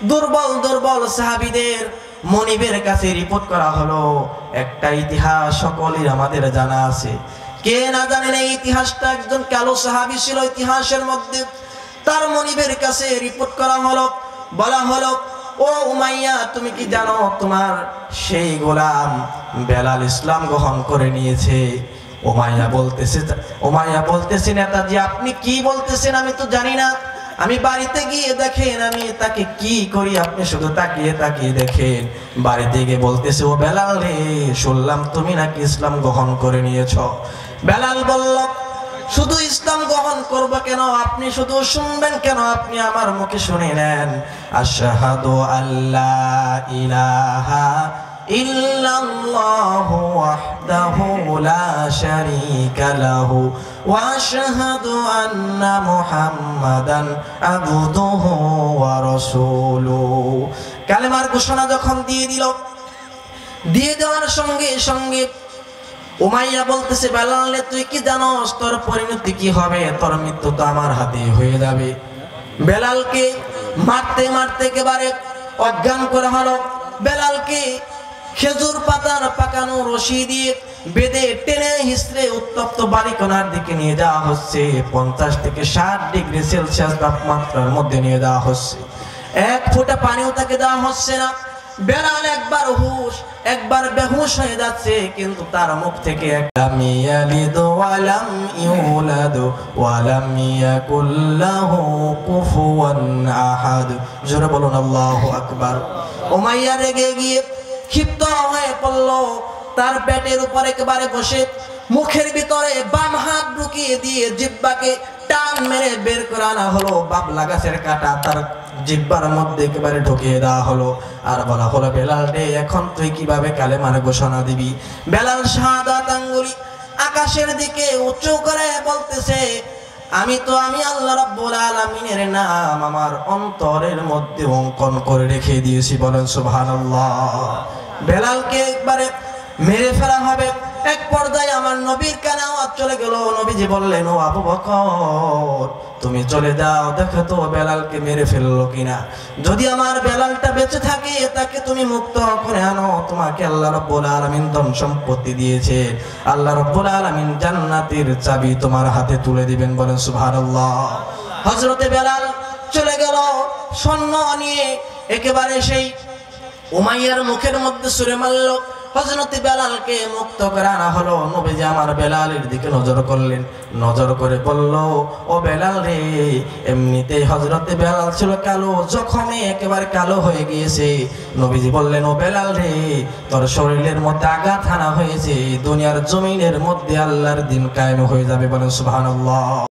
দুর্বল দুর্বল সাহাবীদের মনিবের কাছে রিপোর্ট করা হলো। একটা ইতিহাস সকলের আমাদের জানা আছে, কে না জানেন এই ইতিহাসটা। একজন কালো সাহাবী ছিল ইতিহাসের মধ্যে, তার মনিবের কাছে রিপোর্ট করা হলো, বলা হলো, ও উমাইয়া, তুমি কি জানো তোমার সেই গোলাম বেলাল ইসলাম গ্রহণ করে নিয়েছে? উমাইয়া বলতেছে নেতাজি, আপনি কি বলতেছেন? আমি তো জানি না, আমি বাড়িতে গিয়ে দেখেন আমি তাকে কি করি, আপনি শুধু তাকিয়ে তাকিয়ে দেখেন। বাড়িতে গিয়ে বলতেছে, ও বেলাল রে, শুনলাম তুমি নাকি ইসলাম গ্রহণ করে নিয়েছ। বেলাল বলল, শুধু ইসলাম গ্রহণ করবো কেন, আপনি শুধু শুনবেন কেন, আপনি আমার মুখে শুনে নেন। আশহাদু আল্লা ইলাহা ইল্লাল্লাহু ওয়াহদাহু লা শারীকা লাহু ওয়া আশহাদু আন্না মুহাম্মাদান আবদুহু ওয়া রাসূলুহু। কালেমার ঘোষণা যখন দিয়ে দিল, দিয়ে দেওয়ার সঙ্গে সঙ্গে উমাইয়া বলতেছে, বেলাল, তুই কি জানোস তোর পরিণতি কি হবে? তোর মৃত্যু তো আমার হাতে হয়ে যাবে। বেলালকে মারতে মারতে একেবারে অজ্ঞান করা হলো। বেলালকে খেজুর পাতার পাকানো রশি দিয়ে বেঁধে টেনে হিসড়ে উত্তপ্ত বালিকণার দিকে নিয়ে যাওয়া হচ্ছে। 50 থেকে 60 ডিগ্রি সেলসিয়াস তাপমাত্রার মধ্যে নিয়ে যাওয়া হচ্ছে। এক ফোঁটা পানিও তাকে দেওয়া হচ্ছে না। বেলাল একবার হুশ একবার বেহুশ হয়ে যাচ্ছে, কিন্তু তার মুখ থেকে লাম ইয়ালিদ ওয়া লাম ইউলাদ ওয়া লাম ইয়াকুল লাহু কুফুয়ান আহাদ। জোরে বলুন আল্লাহু আকবার। উমাইয়া রেগে গিয়ে ক্ষিপ্ত হয়ে পড়ল, তার পেটের উপর একেবারে বসে মুখের ভিতরে বাম হাত ঢুকিয়ে দিয়ে জিহ্বাকে টান মেরে বের করে আনা হলো। বাবলা গাছের কাঁটা তার জিহ্বার মধ্যে একেবারে ঢুকিয়ে দেওয়া হলো। আর বলা হলো, বেলাল রে, এখন তুই কিভাবে কালেমার ঘোষণা দিবি? বেলাল শাহাদাত আঙ্গুলি আকাশের দিকে উঁচু করে বলতেছে, আমি আল্লাহ রাব্বুল আলামিনের নাম আমার অন্তরের মধ্যে অঙ্কন করে রেখে দিয়েছি। বলেন সুবহানাল্লাহ। বেলালকে একবারে মেরে ফেলা হবে। এক পর্যায়ে আমার নবীর কানে আওয়াজ চলে গেল। নবীজি বললেন, ও আবু বকর, তুমি চলে যাও, দেখো তো বেলালকে মেরে ফেললো কিনা। যদি আমার বেলালটা বেঁচে থাকে, তাকে তুমি মুক্ত করে আনো। তোমাকে আল্লাহ রাব্বুল আলামিন ধন সম্পত্তি দিয়েছে, আল্লাহ রাব্বুল আলামিন জান্নাতের চাবি তোমার হাতে তুলে দিবেন। বলেন সুবহানাল্লাহ। হযরতে বেলাল চলে গেল স্বর্ণ নিয়ে, একেবারে সেই উমাইয়ার মুখের মধ্যে ছুঁড়ে মারল। হযরতে বেলালকে মুক্ত করে আনা হলো। নবীজি আমার বেলালের দিকে নজর করলেন, নজর করে বলল, ও বেলাল রে, এমনিতেই হযরতে বেলাল ছিল কালো, জখমে একেবারে কালো হয়ে গিয়েছে। নবীজি বললেন, ও বেলাল রে, তোর শরীরের মধ্যে আঘাত হানা হয়েছে, দুনিয়ার জমিনের মধ্যে আল্লাহর দিন কায়েম হয়ে যাবে। বলেন সুবহানাল্লাহ।